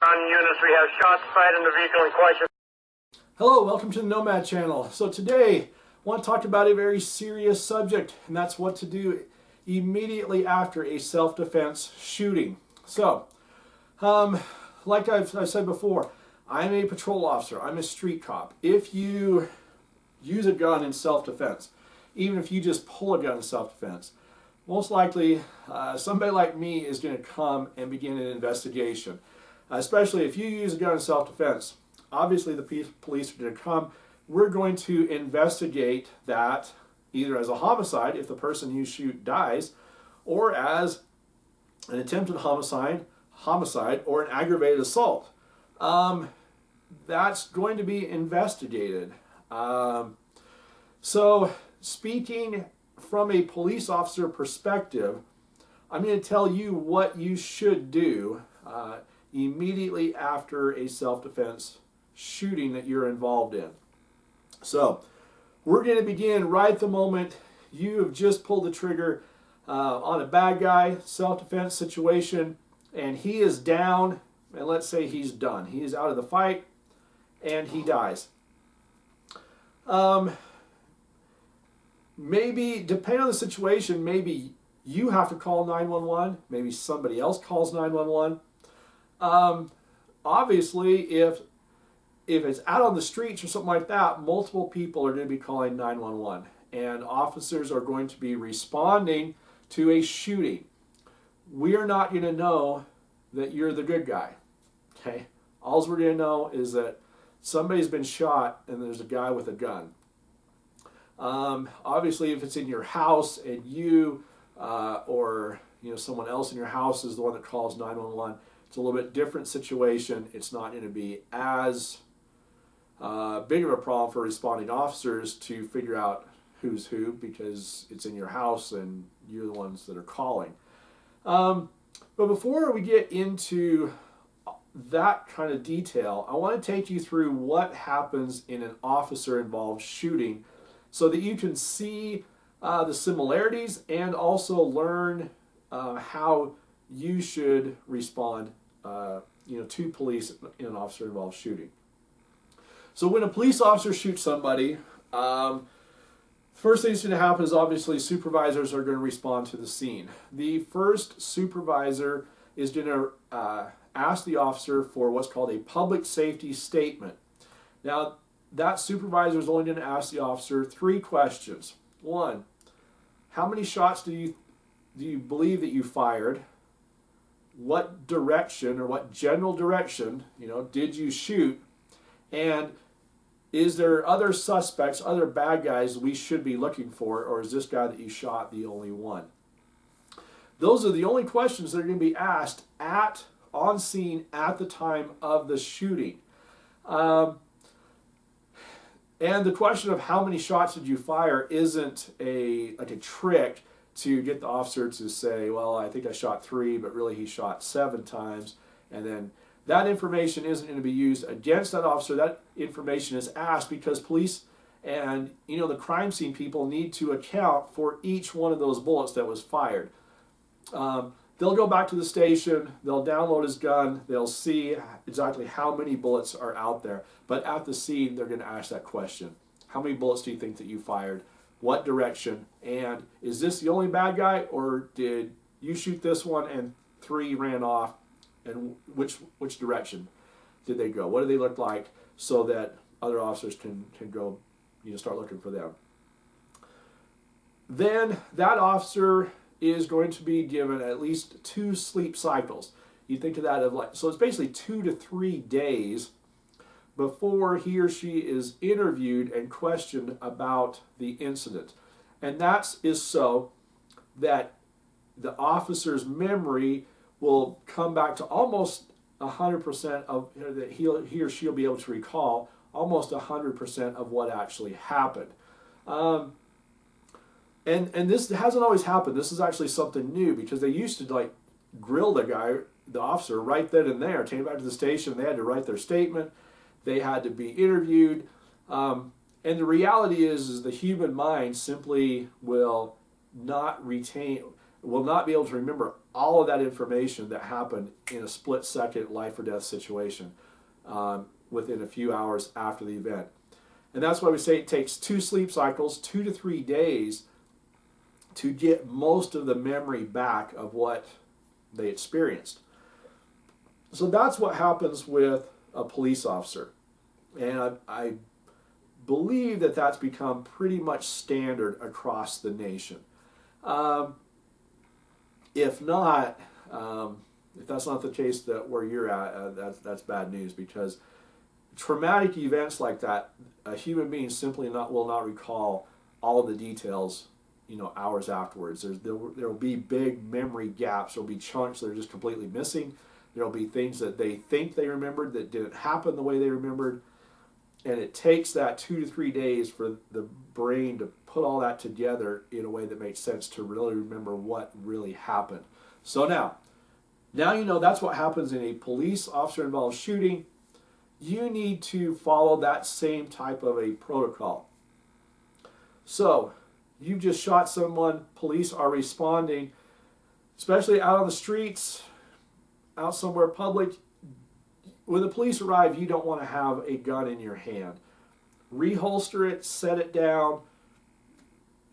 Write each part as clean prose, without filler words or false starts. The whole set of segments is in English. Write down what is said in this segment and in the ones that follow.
On units, we have shots fired in the vehicle in question. Hello, welcome to the Nomad channel. So today, I want to talk about a very serious subject, and that's what to do immediately after a self-defense shooting. So, like I've said before, I'm a patrol officer. I'm a street cop. If you use a gun in self-defense, even if you just pull a gun in self-defense, most likely somebody like me is going to come and begin an investigation. Especially if you use a gun in self-defense, obviously the police are going to come. We're going to investigate that either as a homicide if the person you shoot dies, or as an attempted homicide, or an aggravated assault. That's going to be investigated. So speaking from a police officer perspective, I'm going to tell you what you should do immediately after a self-defense shooting that you're involved in. So we're going to begin right at the moment you have just pulled the trigger on a bad guy, self-defense situation, and he is down, and let's say he's done. He is out of the fight, and he dies. Maybe, depending on the situation, maybe you have to call 911, maybe somebody else calls 911. Obviously, if it's out on the streets or something like that, multiple people are going to be calling 911, and officers are going to be responding to a shooting. We are not going to know that you're the good guy. Okay? All we're going to know is that somebody's been shot and there's a guy with a gun. Obviously, if it's in your house and you or someone else in your house is the one that calls 911, it's a little bit different situation. It's not going to be as big of a problem for responding officers to figure out who's who, because it's in your house and you're the ones that are calling. But before we get into that kind of detail, I want to take you through what happens in an officer-involved shooting so that you can see the similarities and also learn how you should respond to police in an officer-involved shooting. So when a police officer shoots somebody, first thing that's going to happen is obviously supervisors are going to respond to the scene. The first supervisor is going to ask the officer for what's called a public safety statement. Now, that supervisor is only going to ask the officer 3 questions. 1, how many shots do you believe that you fired? What direction, or what general direction, did you shoot? And is there other suspects, other bad guys we should be looking for, or is this guy that you shot the only one? Those are the only questions that are going to be asked on scene at the time of the shooting. And the question of how many shots did you fire isn't a trick to get the officer to say, well, I think I shot 3, but really he shot 7 times. And then that information isn't going to be used against that officer. That information is asked because police and the crime scene people need to account for each one of those bullets that was fired. They'll go back to the station, they'll download his gun, they'll see exactly how many bullets are out there. But at the scene, they're going to ask that question. How many bullets do you think that you fired? What direction? And is this the only bad guy, or did you shoot this one and 3 ran off? And which direction did they go? What do they look like, so that other officers can go start looking for them? Then that officer is going to be given at least 2 sleep cycles. You think of that of so it's basically 2 to 3 days before he or she is interviewed and questioned about the incident. And that is so that the officer's memory will come back to almost 100% of that he or she will be able to recall almost 100% of what actually happened. And this hasn't always happened. This is actually something new, because they used to grill the officer right then and there. Take him back to the station. They had to write their statement. They had to be interviewed. And the reality is the human mind simply will not retain, will not be able to remember all of that information that happened in a split-second life or death situation within a few hours after the event. And that's why we say it takes 2 sleep cycles, 2 to 3 days, to get most of the memory back of what they experienced. So that's what happens with a police officer. And I believe that that's become pretty much standard across the nation. If not, if that's not the case that where you're at, that's bad news, because traumatic events like that, a human being simply will not recall all of the details, hours afterwards. There will be big memory gaps. There will be chunks that are just completely missing. There will be things that they think they remembered that didn't happen the way they remembered. And it takes that 2 to 3 days for the brain to put all that together in a way that makes sense to really remember what really happened. So now you know that's what happens in a police officer involved shooting. You need to follow that same type of a protocol. So you've just shot someone, police are responding, especially out on the streets, out somewhere public. When the police arrive, you don't want to have a gun in your hand. Reholster it, set it down,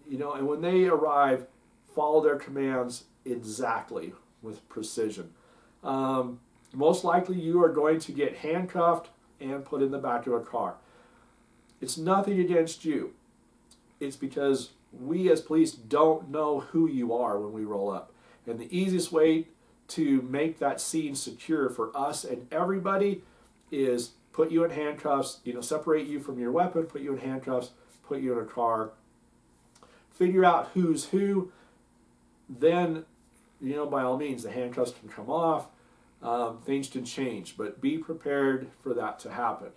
and when they arrive, follow their commands exactly with precision. Most likely you are going to get handcuffed and put in the back of a car. It's nothing against you. It's because we as police don't know who you are when we roll up. And the easiest way to make that scene secure for us and everybody is put you in handcuffs, separate you from your weapon, put you in handcuffs, put you in a car, figure out who's who, then, by all means, the handcuffs can come off, things can change, but be prepared for that to happen.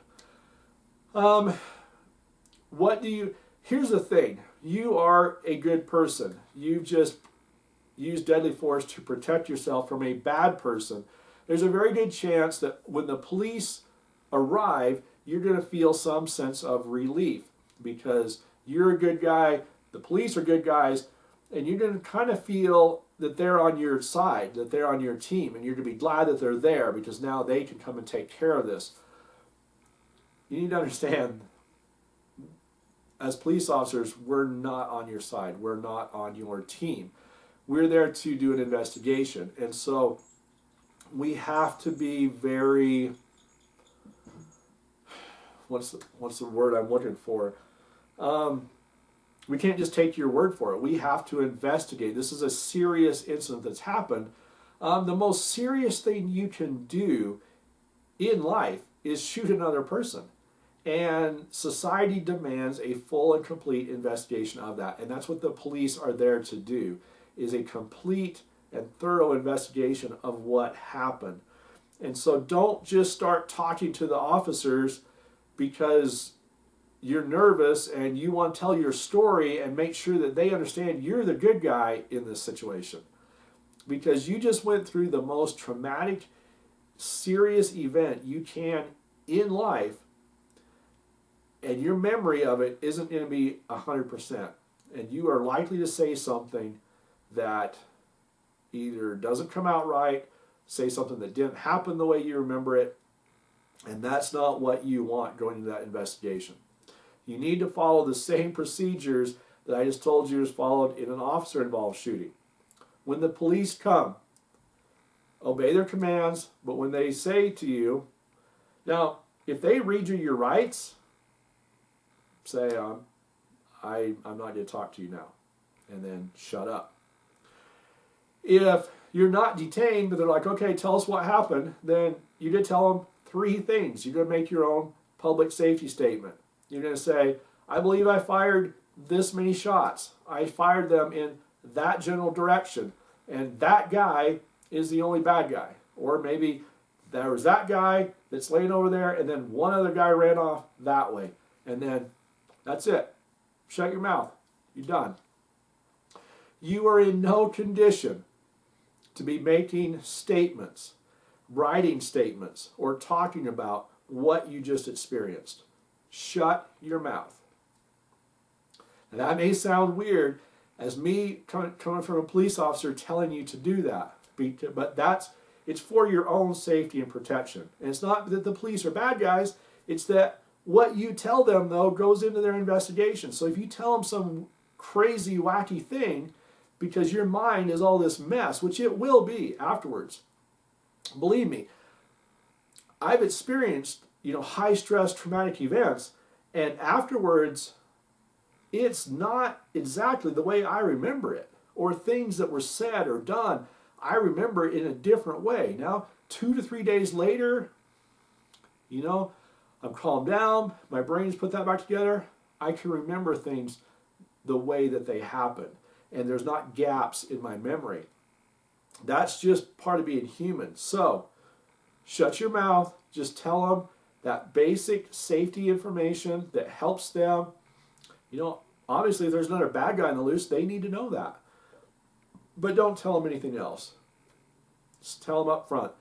Here's the thing, you are a good person. You've just use deadly force to protect yourself from a bad person. There's a very good chance that when the police arrive, you're going to feel some sense of relief because you're a good guy, the police are good guys, and you're going to kind of feel that they're on your side, that they're on your team, and you're going to be glad that they're there because now they can come and take care of this. You need to understand, as police officers, we're not on your side. We're not on your team. We're there to do an investigation. And so we have to be very, what's the word I'm looking for? We can't just take your word for it. We have to investigate. This is a serious incident that's happened. The most serious thing you can do in life is shoot another person. And society demands a full and complete investigation of that. And that's what the police are there to do, is a complete and thorough investigation of what happened. And so don't just start talking to the officers because you're nervous and you want to tell your story and make sure that they understand you're the good guy in this situation. Because you just went through the most traumatic, serious event you can in life, and your memory of it isn't going to be 100%. And you are likely to say something that either doesn't come out right, say something that didn't happen the way you remember it, and that's not what you want going into that investigation. You need to follow the same procedures that I just told you is followed in an officer-involved shooting. When the police come, obey their commands, but when they say to you, now, if they read you your rights, say, I'm not going to talk to you now, and then shut up. If you're not detained, but they're like, okay, tell us what happened, then you did tell them 3 things. You're going to make your own public safety statement. You're going to say, I believe I fired this many shots. I fired them in that general direction, and that guy is the only bad guy. Or maybe there was that guy that's laying over there, and then one other guy ran off that way. And then that's it. Shut your mouth. You're done. You are in no condition to be making statements, writing statements, or talking about what you just experienced. Shut your mouth. Now, that may sound weird, as me coming from a police officer telling you to do that. But it's for your own safety and protection. And it's not that the police are bad guys, it's that what you tell them, though, goes into their investigation. So if you tell them some crazy, wacky thing, because your mind is all this mess, which it will be afterwards. Believe me, I've experienced, high-stress traumatic events, and afterwards, it's not exactly the way I remember it, or things that were said or done. I remember it in a different way. Now, 2 to 3 days later, I'm calmed down, my brain's put that back together, I can remember things the way that they happened. And there's not gaps in my memory. That's just part of being human. So, shut your mouth, just tell them that basic safety information that helps them. Obviously if there's another bad guy in the loose, they need to know that. But don't tell them anything else. Just tell them up front,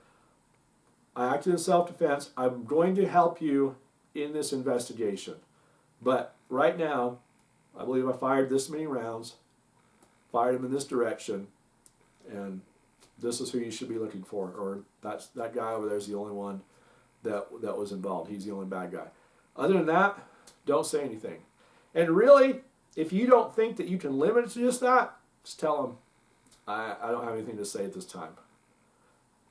I acted in self-defense. I'm going to help you in this investigation. But right now, I believe I fired this many rounds, fired them in this direction, and this is who you should be looking for. Or that guy over there is the only one that was involved. He's the only bad guy. Other than that, don't say anything. And really, if you don't think that you can limit it to just that, just tell them, I don't have anything to say at this time.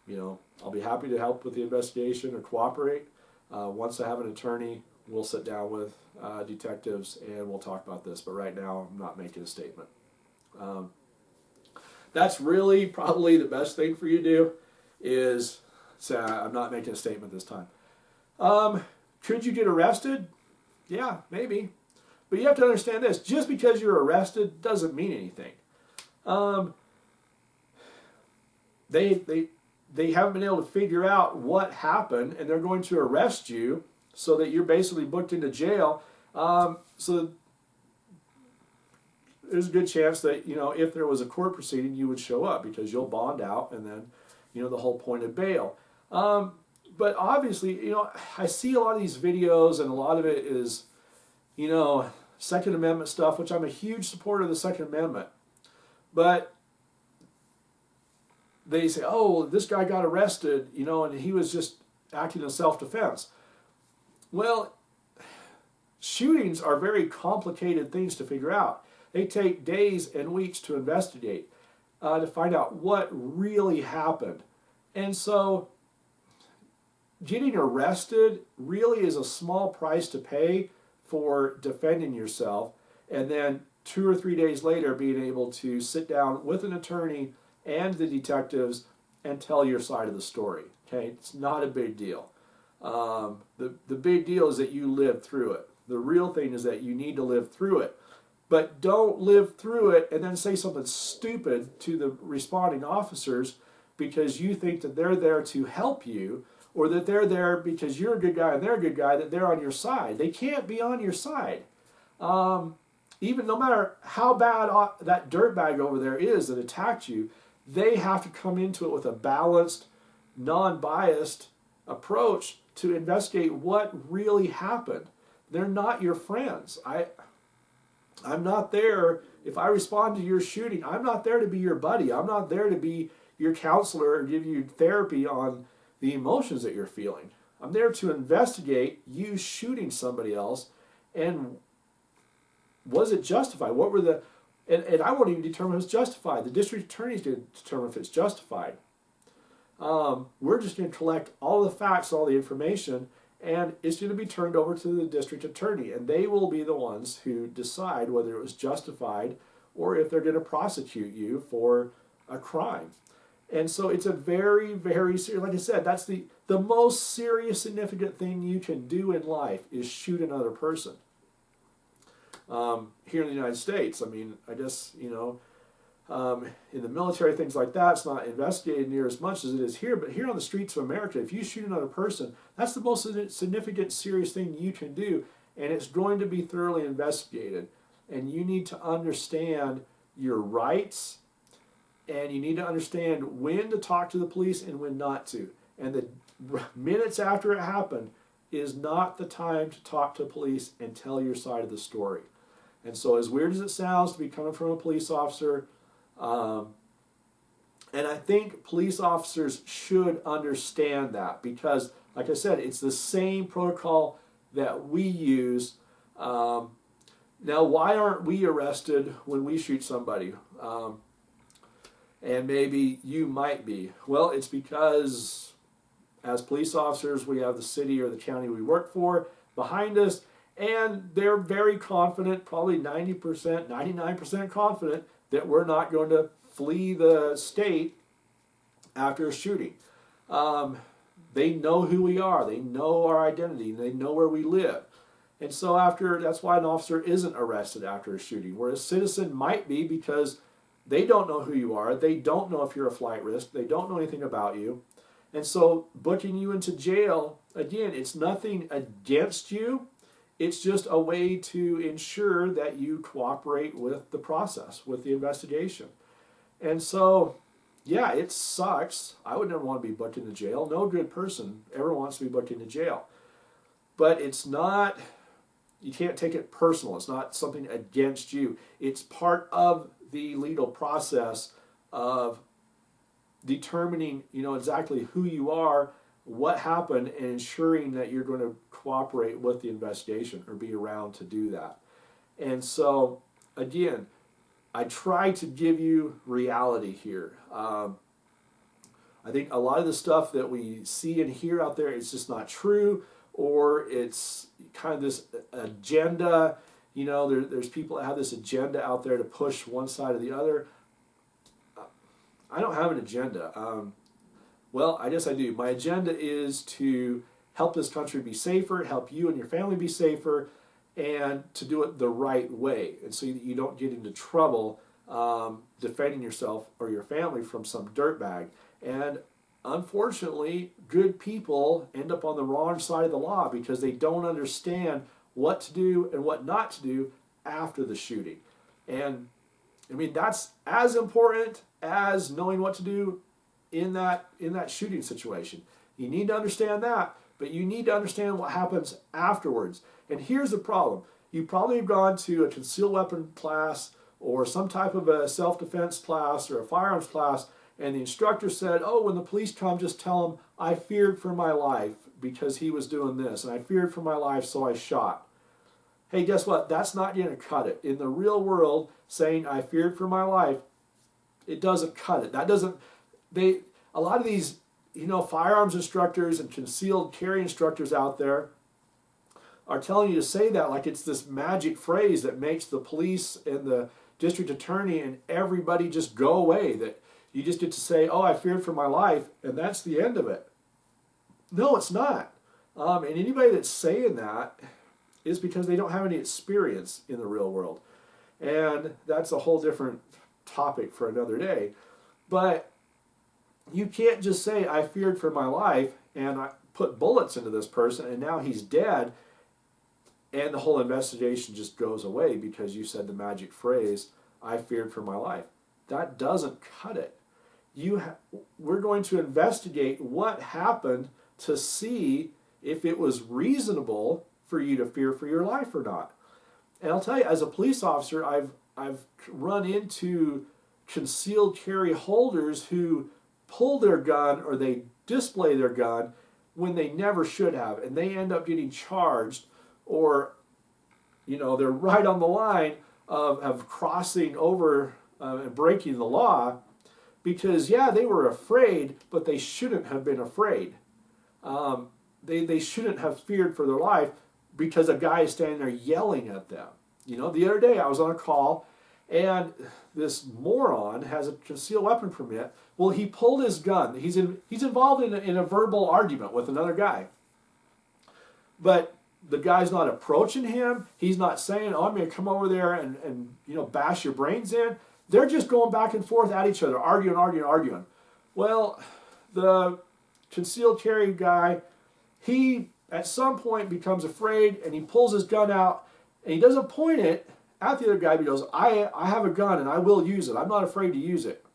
I'll be happy to help with the investigation or cooperate. Once I have an attorney, we'll sit down with detectives and we'll talk about this. But right now, I'm not making a statement. That's really probably the best thing for you to do is say, I'm not making a statement this time. Could you get arrested? Yeah, maybe. But you have to understand this. Just because you're arrested doesn't mean anything. They haven't been able to figure out what happened, and they're going to arrest you so that you're basically booked into jail. So there's a good chance that, if there was a court proceeding, you would show up because you'll bond out, and then, the whole point of bail. But obviously, I see a lot of these videos, and a lot of it is, Second Amendment stuff, which I'm a huge supporter of the Second Amendment. But they say, oh, this guy got arrested, and he was just acting in self-defense. Well, shootings are very complicated things to figure out. They take days and weeks to investigate, to find out what really happened. And so getting arrested really is a small price to pay for defending yourself, and then 2 or 3 days later being able to sit down with an attorney and the detectives and tell your side of the story. Okay, it's not a big deal. The big deal is that you lived through it. The real thing is that you need to live through it. But don't live through it and then say something stupid to the responding officers because you think that they're there to help you, or that they're there because you're a good guy and they're a good guy, that they're on your side. They can't be on your side. Even no matter how bad that dirtbag over there is that attacked you, they have to come into it with a balanced, non-biased approach to investigate what really happened. They're not your friends. I'm not there, if I respond to your shooting, I'm not there to be your buddy. I'm not there to be your counselor or give you therapy on the emotions that you're feeling. I'm there to investigate you shooting somebody else, and was it justified? What were the... And I won't even determine if it's justified. The district attorney's going to determine if it's justified. We're just going to collect all the facts, all the information, and it's going to be turned over to the district attorney. And they will be the ones who decide whether it was justified or if they're going to prosecute you for a crime. And so it's a very, very serious... Like I said, that's the most serious, significant thing you can do in life is shoot another person. Here in the United States, I mean, I guess, in the military, things like that, it's not investigated near as much as it is here. But here on the streets of America, if you shoot another person, that's the most significant, serious thing you can do, and it's going to be thoroughly investigated. And you need to understand your rights, and you need to understand when to talk to the police and when not to. And the minutes after it happened is not the time to talk to police and tell your side of the story. And so as weird as it sounds to be coming from a police officer, and I think police officers should understand that because, like I said, it's the same protocol that we use. Now, why aren't we arrested when we shoot somebody? And maybe you might be. Well, it's because as police officers, we have the city or the county we work for behind us, and they're very confident, probably 90%, 99% confident, that we're not going to flee the state after a shooting. They know who we are, they know our identity, they know where we live. And so that's why an officer isn't arrested after a shooting, where a citizen might be because they don't know who you are, they don't know if you're a flight risk, they don't know anything about you. And so booking you into jail, again, it's nothing against you, it's just a way to ensure that you cooperate with the process, with the investigation. And so, yeah, it sucks. I would never want to be booked into jail. No good person ever wants to be booked into jail. But it's not, you can't take it personal. It's not something against you. It's part of the legal process of determining, exactly who you are, what happened, and ensuring that you're going to cooperate with the investigation or be around to do that. And so, again, I try to give you reality here. I think a lot of the stuff that we see and hear out there is just not true, or it's kind of this agenda. There's people that have this agenda out there to push one side or the other. I don't have an agenda. Well, I guess I do. My agenda is to help this country be safer, help you and your family be safer, and to do it the right way, and so that you don't get into trouble defending yourself or your family from some dirtbag. And unfortunately, good people end up on the wrong side of the law because they don't understand what to do and what not to do after the shooting. And I mean, that's as important as knowing what to do in that shooting situation. You need to understand that, but you need to understand what happens afterwards. And here's the problem. You probably have gone to a concealed weapon class or some type of a self-defense class or a firearms class, and the instructor said, oh, when the police come, just tell them, I feared for my life because he was doing this, and I feared for my life, so I shot. Hey, guess what? That's not going to cut it. In the real world, saying I feared for my life, it doesn't cut it. That doesn't, a lot of these, firearms instructors and concealed carry instructors out there are telling you to say that like it's this magic phrase that makes the police and the district attorney and everybody just go away, that you just get to say, oh, I feared for my life, and that's the end of it. No, it's not. And anybody that's saying that is because they don't have any experience in the real world. And that's a whole different topic for another day. But you can't just say, I feared for my life, and I put bullets into this person, and now he's dead, and the whole investigation just goes away because you said the magic phrase, I feared for my life. That doesn't cut it. We're going to investigate what happened to see if it was reasonable for you to fear for your life or not. And I'll tell you, as a police officer, I've run into concealed carry holders who pull their gun or they display their gun when they never should have, and they end up getting charged, or they're right on the line of crossing over and breaking the law because, yeah, they were afraid, but they shouldn't have been afraid. They shouldn't have feared for their life because a guy is standing there yelling at them. The other day I was on a call, and this moron has a concealed weapon permit. Well, he pulled his gun. He's involved in a verbal argument with another guy. But the guy's not approaching him. He's not saying, oh, I'm going to come over there and bash your brains in. They're just going back and forth at each other, arguing. Well, the concealed carry guy, he at some point becomes afraid, and he pulls his gun out, and he doesn't point it at the other guy, but he goes, I have a gun and I will use it. I'm not afraid to use it.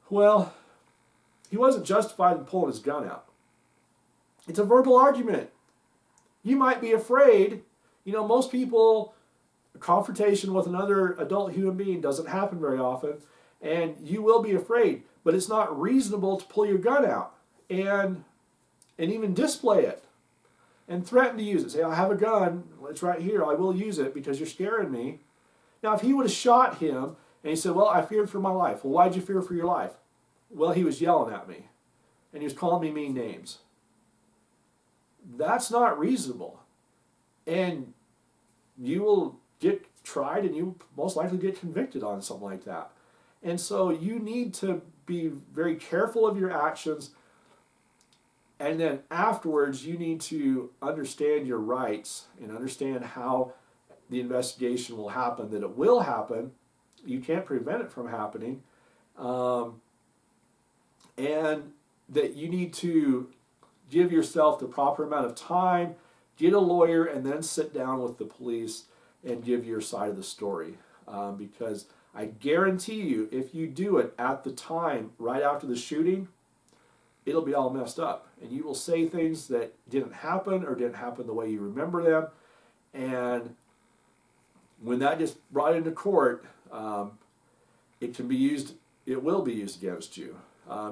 Well, he wasn't justified in pulling his gun out. It's a verbal argument. You might be afraid. Most people a confrontation with another adult human being doesn't happen very often, and you will be afraid, but it's not reasonable to pull your gun out and even display it and threaten to use it. Say, I have a gun, it's right here, I will use it because you're scaring me. Now, if he would have shot him and he said, well, I feared for my life. Well, why'd you fear for your life? Well, he was yelling at me and he was calling me mean names. That's not reasonable. And you will get tried and you most likely get convicted on something like that. And so you need to be very careful of your actions. And then afterwards, you need to understand your rights and understand how the investigation will happen, that it will happen. You can't prevent it from happening. And that you need to give yourself the proper amount of time, get a lawyer, and then sit down with the police and give your side of the story. Because I guarantee you, if you do it at the time, right after the shooting, it'll be all messed up. And you will say things that didn't happen or didn't happen the way you remember them. And when that gets brought into court, it can be used, it will be used against you.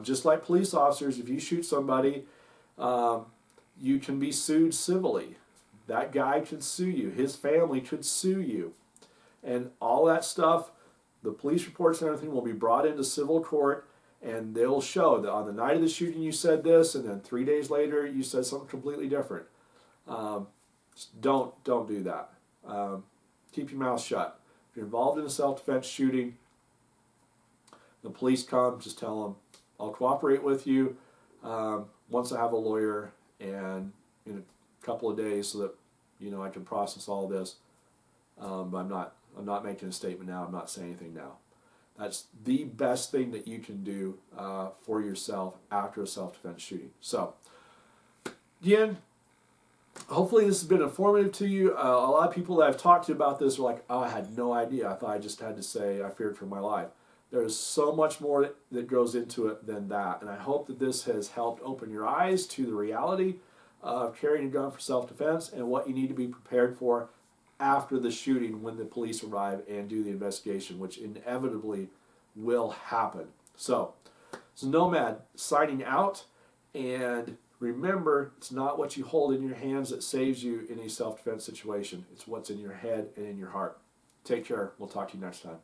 Just like police officers, if you shoot somebody, you can be sued civilly. That guy could sue you. His family could sue you. And all that stuff, the police reports and everything will be brought into civil court, and they'll show that on the night of the shooting you said this, and then 3 days later you said something completely different. Don't do that. Keep your mouth shut. If you're involved in a self-defense shooting, the police come, just tell them, I'll cooperate with you once I have a lawyer and in a couple of days so that I can process all this. But I'm not making a statement now. I'm not saying anything now. That's the best thing that you can do for yourself after a self-defense shooting. So, again, hopefully this has been informative to you. A lot of people that I've talked to about this are like, oh, I had no idea. I thought I just had to say I feared for my life. There's so much more that goes into it than that. And I hope that this has helped open your eyes to the reality of carrying a gun for self-defense and what you need to be prepared for after the shooting when the police arrive and do the investigation, which inevitably will happen. So, it's Nomad signing out, and remember, it's not what you hold in your hands that saves you in a self-defense situation. It's what's in your head and in your heart. Take care. We'll talk to you next time.